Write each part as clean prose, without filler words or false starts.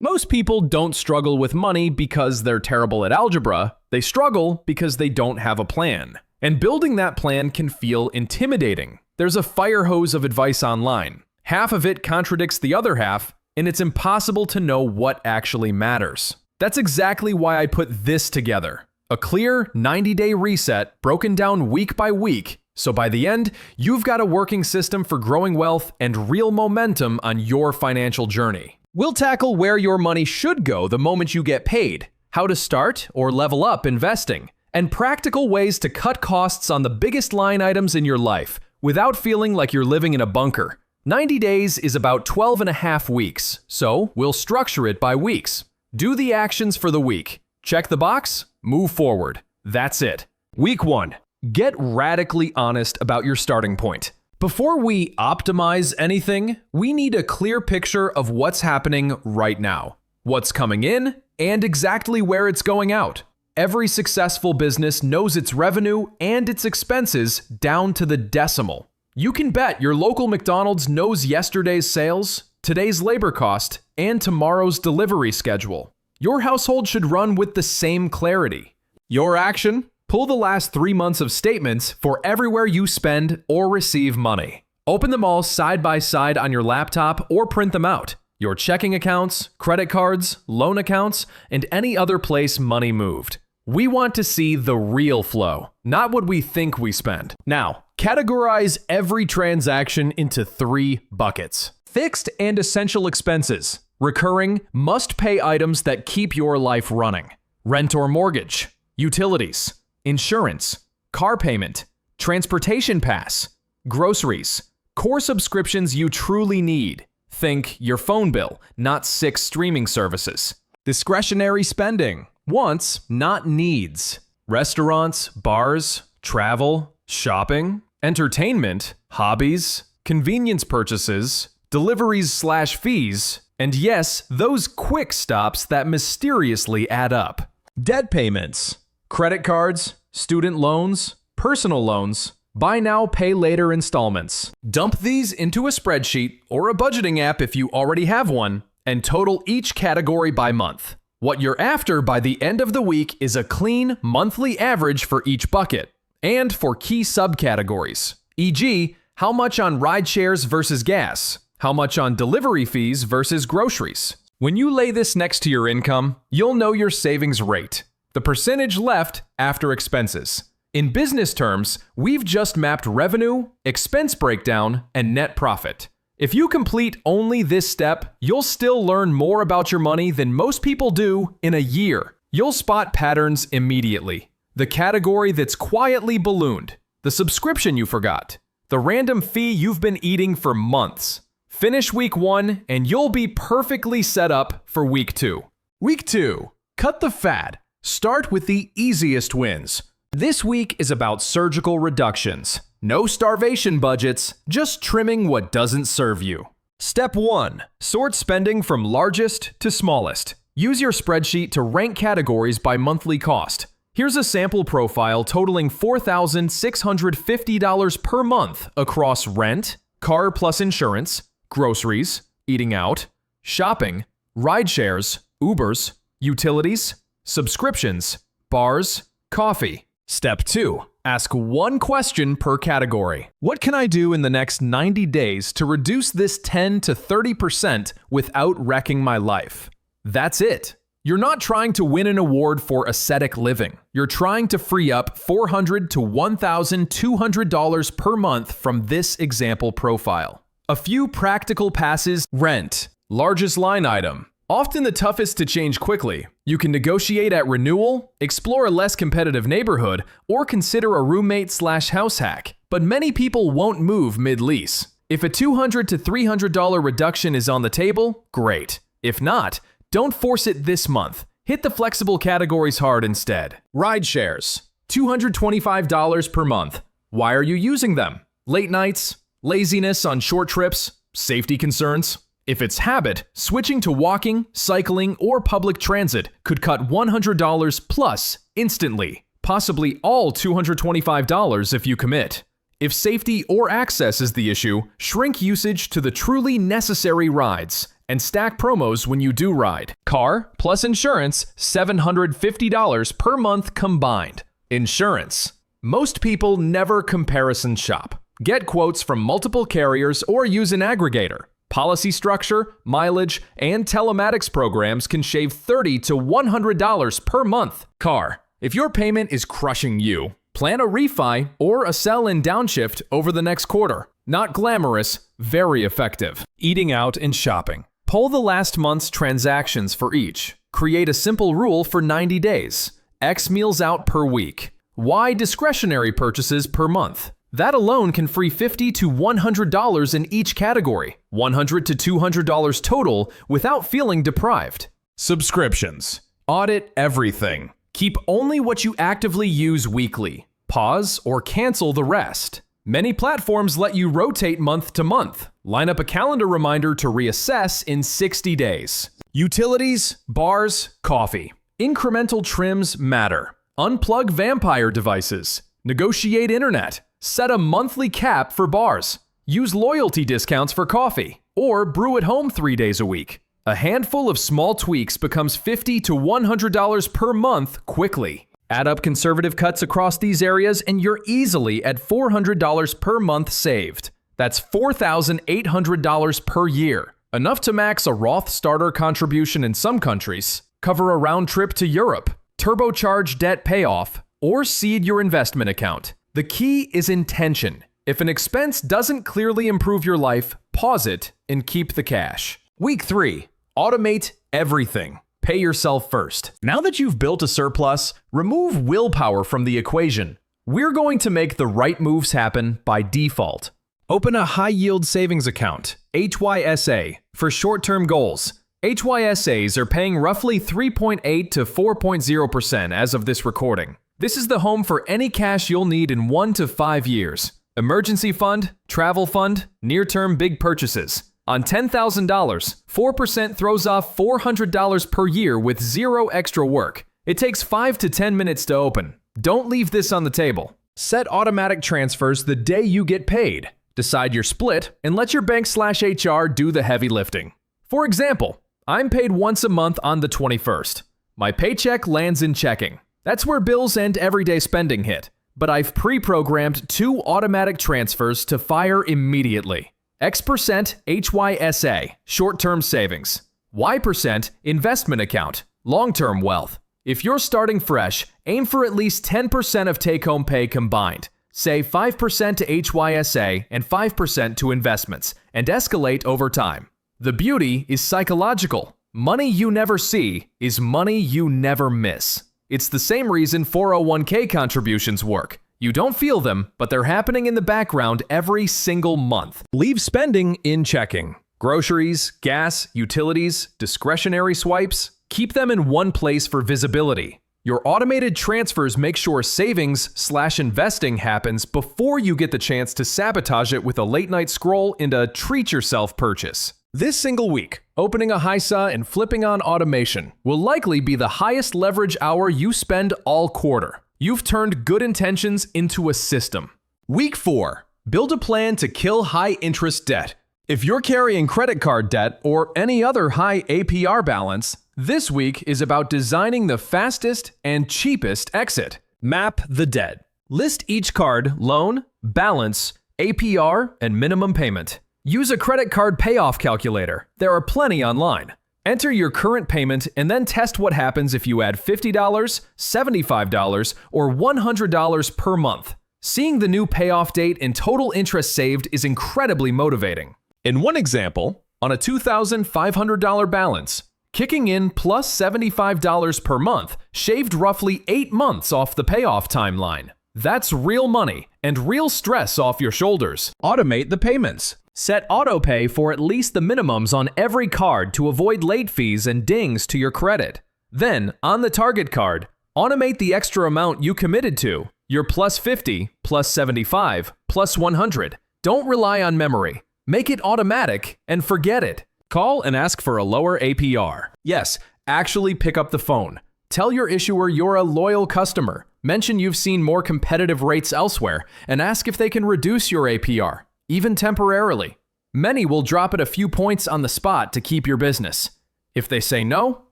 Most people don't struggle with money because they're terrible at algebra. They struggle because they don't have a plan. And building that plan can feel intimidating. There's a fire hose of advice online. Half of it contradicts the other half, and it's impossible to know what actually matters. That's exactly why I put this together. A clear 90-day reset broken down week by week, so by the end, you've got a working system for growing wealth and real momentum on your financial journey. We'll tackle where your money should go the moment you get paid, how to start or level up investing, and practical ways to cut costs on the biggest line items in your life without feeling like you're living in a bunker. 90 days is about 12 and a half weeks, so we'll structure it by weeks. Do the actions for the week. Check the box, move forward. That's it. Week 1. Get radically honest about your starting point. Before we optimize anything, we need a clear picture of what's happening right now, what's coming in, and exactly where it's going out. Every successful business knows its revenue and its expenses down to the decimal. You can bet your local McDonald's knows yesterday's sales, today's labor cost, and tomorrow's delivery schedule. Your household should run with the same clarity. Your action? Pull the last 3 months of statements for everywhere you spend or receive money. Open them all side by side on your laptop or print them out. Your checking accounts, credit cards, loan accounts, and any other place money moved. We want to see the real flow, not what we think we spend. Now, categorize every transaction into 3 buckets. Fixed and essential expenses. Recurring, must-pay items that keep your life running. Rent or mortgage. Utilities. Insurance. Car payment. Transportation pass. Groceries. Core subscriptions you truly need. Think your phone bill, not 6 streaming services. Discretionary spending. Wants, not needs. Restaurants, bars, travel, shopping, entertainment, hobbies, convenience purchases, deliveries/fees, and yes, those quick stops that mysteriously add up. Debt payments, credit cards, student loans, personal loans, buy now, pay later installments. Dump these into a spreadsheet or a budgeting app if you already have one, and total each category by month. What you're after by the end of the week is a clean monthly average for each bucket and for key subcategories, e.g., how much on ride shares versus gas, how much on delivery fees versus groceries. When you lay this next to your income, you'll know your savings rate, the percentage left after expenses. In business terms, we've just mapped revenue, expense breakdown, and net profit. If you complete only this step, you'll still learn more about your money than most people do in a year. You'll spot patterns immediately. The category that's quietly ballooned, the subscription you forgot, the random fee you've been eating for months. Finish week 1 and you'll be perfectly set up for week 2. Week 2. Cut the fat. Start with the easiest wins. This week is about surgical reductions. No starvation budgets, just trimming what doesn't serve you. Step 1. Sort spending from largest to smallest. Use your spreadsheet to rank categories by monthly cost. Here's a sample profile totaling $4,650 per month across rent, car plus insurance, groceries, eating out, shopping, ride shares, Ubers, utilities, subscriptions, bars, coffee. Step 2. Ask one question per category. What can I do in the next 90 days to reduce this 10 to 30% without wrecking my life? That's it. You're not trying to win an award for ascetic living. You're trying to free up $400 to $1,200 per month from this example profile. A few practical passes. Rent. Largest line item. Often the toughest to change quickly. You can negotiate at renewal, explore a less competitive neighborhood, or consider a roommate/house hack. But many people won't move mid-lease. If a $200 to $300 reduction is on the table, great. If not, don't force it this month. Hit the flexible categories hard instead. Ride shares. $225 per month. Why are you using them? Late nights, laziness on short trips, safety concerns. If it's habit, switching to walking, cycling, or public transit could cut $100 plus instantly, possibly all $225 if you commit. If safety or access is the issue, shrink usage to the truly necessary rides and stack promos when you do ride. Car plus insurance, $750 per month combined. Insurance. Most people never comparison shop. Get quotes from multiple carriers or use an aggregator. Policy structure, mileage, and telematics programs can shave $30 to $100 per month. Car. If your payment is crushing you, plan a refi or a sell and downshift over the next quarter. Not glamorous, very effective. Eating out and shopping. Pull the last month's transactions for each. Create a simple rule for 90 days. X meals out per week. Y discretionary purchases per month. That alone can free $50 to $100 in each category, $100 to $200 total without feeling deprived. Subscriptions. Audit everything. Keep only what you actively use weekly. Pause or cancel the rest. Many platforms let you rotate month to month. Line up a calendar reminder to reassess in 60 days. Utilities, bars, coffee. Incremental trims matter. Unplug vampire devices. Negotiate internet. Set a monthly cap for bars. Use loyalty discounts for coffee. Or brew at home 3 days a week. A handful of small tweaks becomes $50 to $100 per month quickly. Add up conservative cuts across these areas and you're easily at $400 per month saved. That's $4,800 per year. Enough to max a Roth starter contribution in some countries, cover a round trip to Europe, turbocharge debt payoff, or seed your investment account. The key is intention. If an expense doesn't clearly improve your life, pause it and keep the cash. Week 3. Automate everything. Pay yourself first. Now that you've built a surplus, remove willpower from the equation. We're going to make the right moves happen by default. Open a high-yield savings account, HYSA, for short-term goals. HYSAs are paying roughly 3.8 to 4.0% as of this recording. This is the home for any cash you'll need in 1 to 5 years. Emergency fund, travel fund, near-term big purchases. On $10,000, 4% throws off $400 per year with zero extra work. It takes 5 to 10 minutes to open. Don't leave this on the table. Set automatic transfers the day you get paid. Decide your split and let your bank/HR do the heavy lifting. For example, I'm paid once a month on the 21st. My paycheck lands in checking. That's where bills and everyday spending hit. But I've pre-programmed 2 automatic transfers to fire immediately. X% HYSA, short-term savings. Y% investment account, long-term wealth. If you're starting fresh, aim for at least 10% of take-home pay combined. Say 5% to HYSA and 5% to investments, and escalate over time. The beauty is psychological. Money you never see is money you never miss. It's the same reason 401k contributions work. You don't feel them, but they're happening in the background every single month. Leave spending in checking. Groceries, gas, utilities, discretionary swipes. Keep them in one place for visibility. Your automated transfers make sure savings/investing happens before you get the chance to sabotage it with a late-night scroll and a treat-yourself purchase. This single week, opening a HYSA and flipping on automation will likely be the highest leverage hour you spend all quarter. You've turned good intentions into a system. Week 4. Build a plan to kill high-interest debt. If you're carrying credit card debt or any other high APR balance, this week is about designing the fastest and cheapest exit. Map the debt. List each card, loan, balance, APR, and minimum payment. Use a credit card payoff calculator. There are plenty online. Enter your current payment and then test what happens if you add $50, $75, or $100 per month. Seeing the new payoff date and total interest saved is incredibly motivating. In one example, on a $2,500 balance, kicking in plus $75 per month shaved roughly 8 months off the payoff timeline. That's real money and real stress off your shoulders. Automate the payments. Set autopay for at least the minimums on every card to avoid late fees and dings to your credit. Then, on the target card, automate the extra amount you committed to, your plus 50, plus 75, plus 100. Don't rely on memory. Make it automatic and forget it. Call and ask for a lower APR. Yes, actually pick up the phone. Tell your issuer you're a loyal customer. Mention you've seen more competitive rates elsewhere and ask if they can reduce your APR, even temporarily. Many will drop it a few points on the spot to keep your business. If they say no,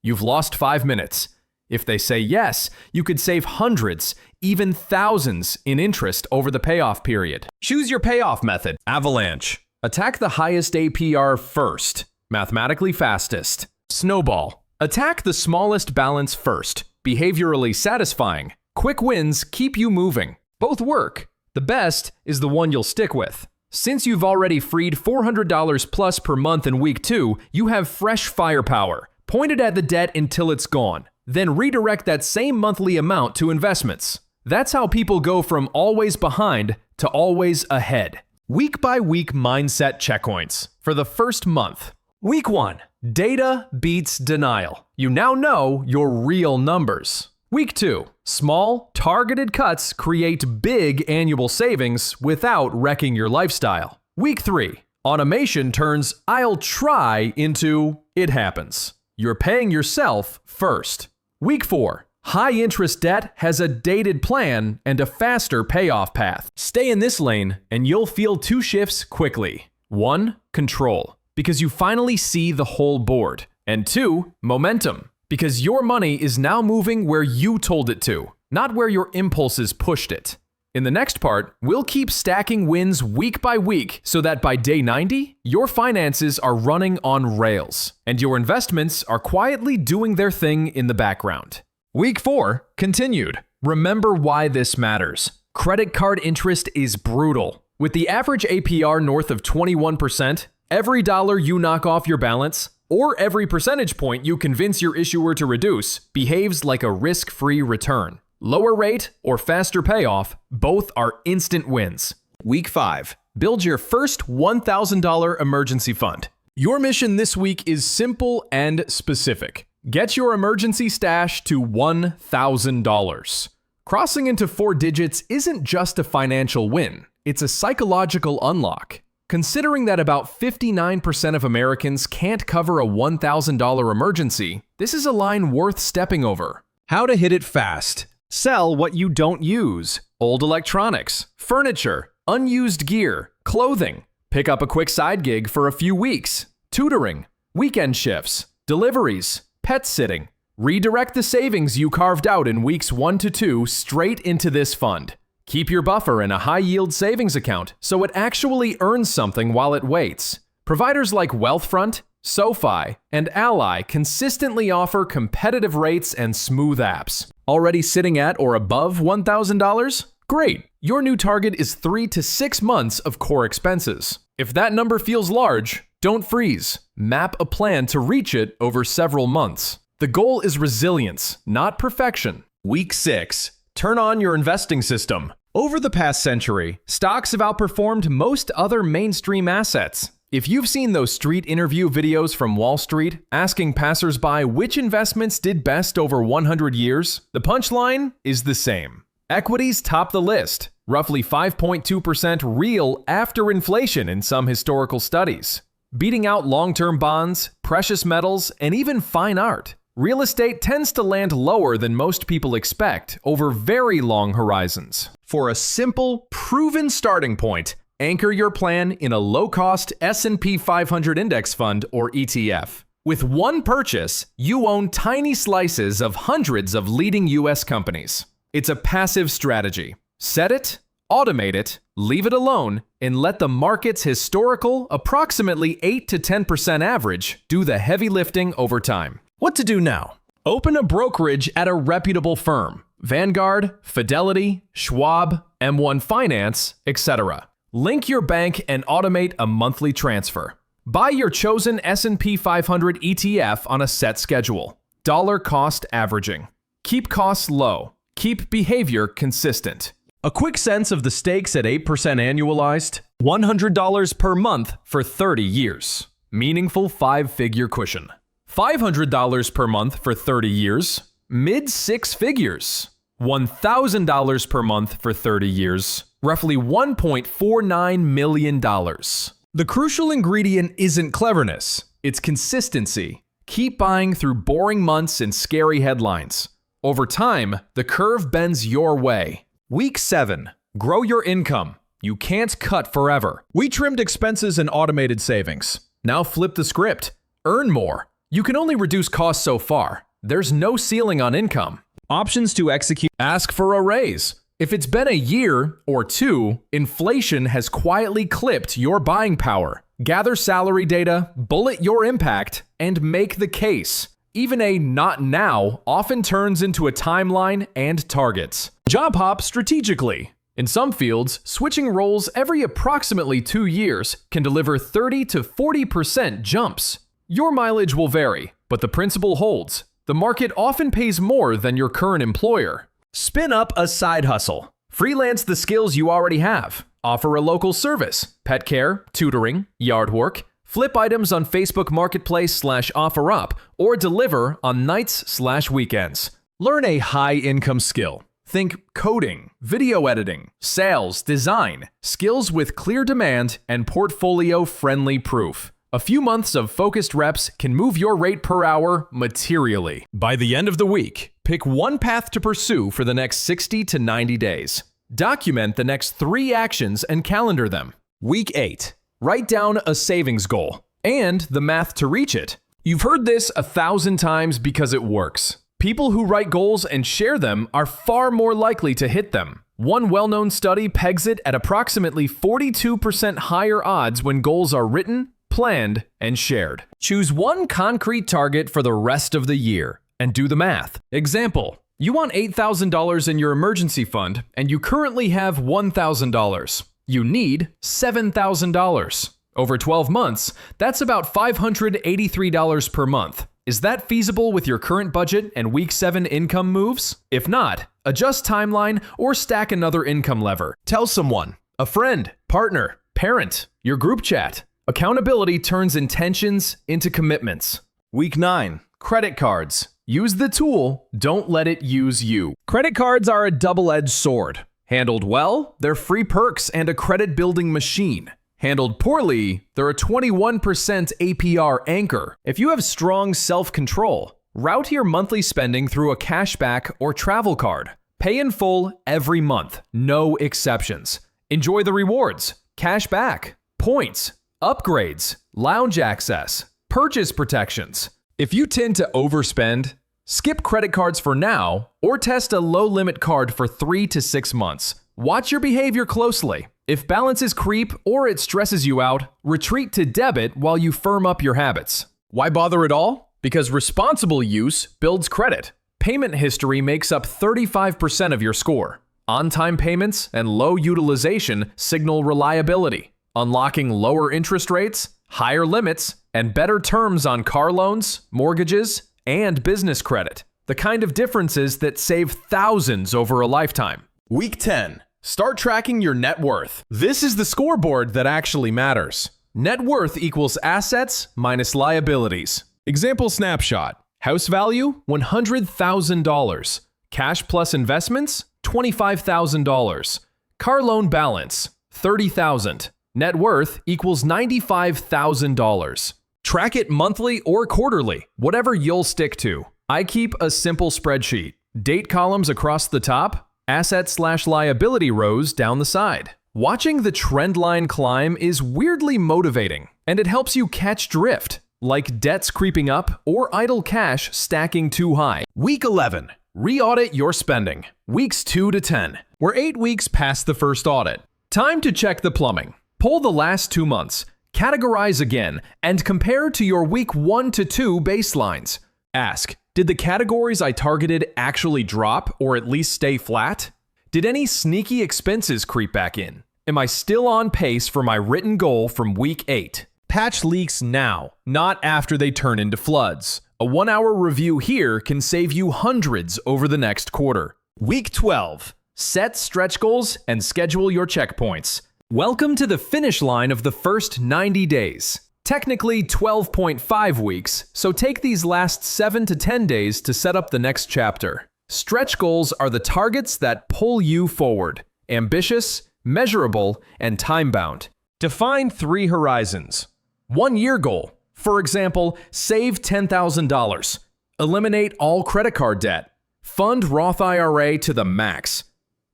you've lost 5 minutes. If they say yes, you could save hundreds, even thousands in interest over the payoff period. Choose your payoff method. Avalanche. Attack the highest APR first. Mathematically fastest. Snowball. Attack the smallest balance first. Behaviorally satisfying. Quick wins keep you moving. Both work. The best is the one you'll stick with. Since you've already freed $400 plus per month in week 2, you have fresh firepower. Point it at the debt until it's gone. Then redirect that same monthly amount to investments. That's how people go from always behind to always ahead. Week by week mindset checkpoints for the first month. Week 1. Data beats denial. You now know your real numbers. Week 2. Small, targeted cuts create big annual savings without wrecking your lifestyle. Week 3. Automation turns "I'll try" into "it happens." You're paying yourself first. Week 4. High interest debt has a dated plan and a faster payoff path. Stay in this lane and you'll feel 2 shifts quickly. 1. Control, because you finally see the whole board. And 2. Momentum, because your money is now moving where you told it to, not where your impulses pushed it. In the next part, we'll keep stacking wins week by week so that by day 90, your finances are running on rails and your investments are quietly doing their thing in the background. Week 4, continued. Remember why this matters. Credit card interest is brutal. With the average APR north of 21%, every dollar you knock off your balance, or every percentage point you convince your issuer to reduce, behaves like a risk-free return. Lower rate or faster payoff, both are instant wins. Week 5. Build your first $1,000 emergency fund. Your mission this week is simple and specific. Get your emergency stash to $1,000. Crossing into 4 digits isn't just a financial win, it's a psychological unlock. Considering that about 59% of Americans can't cover a $1,000 emergency, this is a line worth stepping over. How to hit it fast. Sell what you don't use. Old electronics, furniture, unused gear, clothing. Pick up a quick side gig for a few weeks. Tutoring, weekend shifts, deliveries, pet sitting. Redirect the savings you carved out in weeks 1 to 2 straight into this fund. Keep your buffer in a high-yield savings account so it actually earns something while it waits. Providers like Wealthfront, SoFi, and Ally consistently offer competitive rates and smooth apps. Already sitting at or above $1,000? Great! Your new target is 3 to 6 months of core expenses. If that number feels large, don't freeze. Map a plan to reach it over several months. The goal is resilience, not perfection. Week 6. Turn on your investing system. Over the past century, stocks have outperformed most other mainstream assets. If you've seen those street interview videos from Wall Street asking passersby which investments did best over 100 years, the punchline is the same. Equities top the list, roughly 5.2% real after inflation in some historical studies. Beating out long-term bonds, precious metals, and even fine art. Real estate tends to land lower than most people expect over very long horizons. For a simple, proven starting point, anchor your plan in a low-cost S&P 500 index fund or ETF. With one purchase, you own tiny slices of hundreds of leading US companies. It's a passive strategy. Set it, automate it, leave it alone, and let the market's historical, approximately 8 to 10% average do the heavy lifting over time. What to do now? Open a brokerage at a reputable firm. Vanguard, Fidelity, Schwab, M1 Finance, etc. Link your bank and automate a monthly transfer. Buy your chosen S&P 500 ETF on a set schedule. Dollar cost averaging. Keep costs low. Keep behavior consistent. A quick sense of the stakes at 8% annualized. $100 per month for 30 years. Meaningful 5-figure cushion. $500 per month for 30 years. Mid-6 figures. $1,000 per month for 30 years. Roughly $1.49 million. The crucial ingredient isn't cleverness, it's consistency. Keep buying through boring months and scary headlines. Over time, the curve bends your way. Week 7. Grow your income. You can't cut forever. We trimmed expenses and automated savings. Now flip the script. Earn more. You can only reduce costs so far. There's no ceiling on income. Options to execute. Ask for a raise. If it's been a year or two, inflation has quietly clipped your buying power. Gather salary data, bullet your impact, and make the case. Even a not now often turns into a timeline and targets. Job hop strategically. In some fields, switching roles every approximately 2 years can deliver 30 to 40% jumps. Your mileage will vary, but the principle holds. The market often pays more than your current employer. Spin up a side hustle. Freelance the skills you already have. Offer a local service, pet care, tutoring, yard work. Flip items on Facebook Marketplace/OfferUp or deliver on nights/weekends. Learn a high-income skill. Think coding, video editing, sales, design, skills with clear demand and portfolio-friendly proof. A few months of focused reps can move your rate per hour materially. By the end of the week, pick one path to pursue for the next 60 to 90 days. Document the next 3 actions and calendar them. Week 8. Write down a savings goal and the math to reach it. You've heard this 1,000 times because it works. People who write goals and share them are far more likely to hit them. One well-known study pegs it at approximately 42% higher odds when goals are written, planned, and shared. Choose one concrete target for the rest of the year and do the math. Example, you want $8,000 in your emergency fund and you currently have $1,000. You need $7,000. Over 12 months, that's about $583 per month. Is that feasible with your current budget and week 7 income moves? If not, adjust timeline or stack another income lever. Tell someone, a friend, partner, parent, your group chat. Accountability turns intentions into commitments. Week 9, credit cards. Use the tool, don't let it use you. Credit cards are a double-edged sword. Handled well, they're free perks and a credit-building machine. Handled poorly, they're a 21% APR anchor. If you have strong self-control, route your monthly spending through a cashback or travel card. Pay in full every month, no exceptions. Enjoy the rewards, cashback, points, upgrades, lounge access, purchase protections. If you tend to overspend, skip credit cards for now or test a low-limit card for 3 to 6 months. Watch your behavior closely. If balances creep or it stresses you out, retreat to debit while you firm up your habits. Why bother at all? Because responsible use builds credit. Payment history makes up 35% of your score. On-time payments and low utilization signal reliability. Unlocking lower interest rates, higher limits, and better terms on car loans, mortgages, and business credit. The kind of differences that save thousands over a lifetime. Week 10. Start tracking your net worth. This is the scoreboard that actually matters. Net worth equals assets minus liabilities. Example snapshot. House value, $100,000. Cash plus investments, $25,000. Car loan balance, $30,000. Net worth equals $95,000. Track it monthly or quarterly, whatever you'll stick to. I keep a simple spreadsheet. Date columns across the top, asset/liability rows down the side. Watching the trend line climb is weirdly motivating, and it helps you catch drift, like debts creeping up or idle cash stacking too high. Week 11. Re-audit your spending. Weeks 2 to 10. We're 8 weeks past the first audit. Time to check the plumbing. Pull the last 2 months, categorize again, and compare to your week 1 to 2 baselines. Ask, did the categories I targeted actually drop or at least stay flat? Did any sneaky expenses creep back in? Am I still on pace for my written goal from week 8? Patch leaks now, not after they turn into floods. A 1-hour review here can save you hundreds over the next quarter. Week 12. Set stretch goals and schedule your checkpoints. Welcome to the finish line of the first 90 days. Technically 12.5 weeks, so take these last 7 to 10 days to set up the next chapter. Stretch goals are the targets that pull you forward. Ambitious, measurable, and time-bound. Define 3 horizons. 1-year goal. For example, save $10,000. Eliminate all credit card debt. Fund Roth IRA to the max.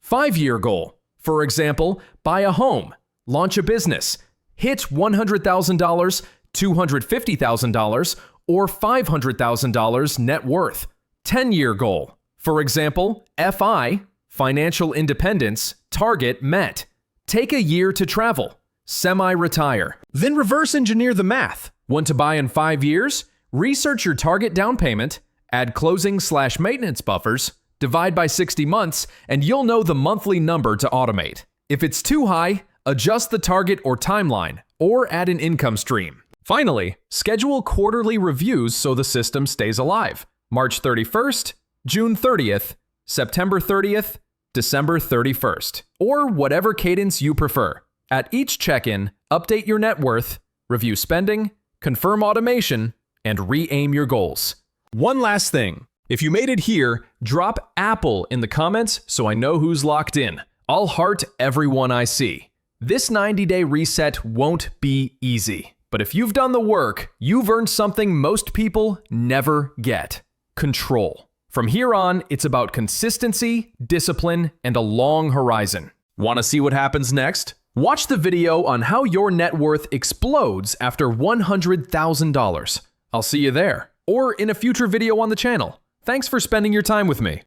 5-year goal. For example, buy a home, launch a business, hit $100,000, $250,000, or $500,000 net worth. 10-year goal. For example, FI, financial independence, target met. Take a year to travel. Semi-retire. Then reverse engineer the math. Want to buy in 5 years? Research your target down payment, add closing/maintenance buffers, divide by 60 months, and you'll know the monthly number to automate. If it's too high, adjust the target or timeline, or add an income stream. Finally, schedule quarterly reviews so the system stays alive. March 31st, June 30th, September 30th, December 31st, or whatever cadence you prefer. At each check-in, update your net worth, review spending, confirm automation, and re-aim your goals. One last thing. If you made it here, drop Apple in the comments so I know who's locked in. I'll heart everyone I see. This 90-day reset won't be easy, but if you've done the work, you've earned something most people never get: control. From here on, it's about consistency, discipline, and a long horizon. Want to see what happens next? Watch the video on how your net worth explodes after $100,000. I'll see you there, or in a future video on the channel. Thanks for spending your time with me.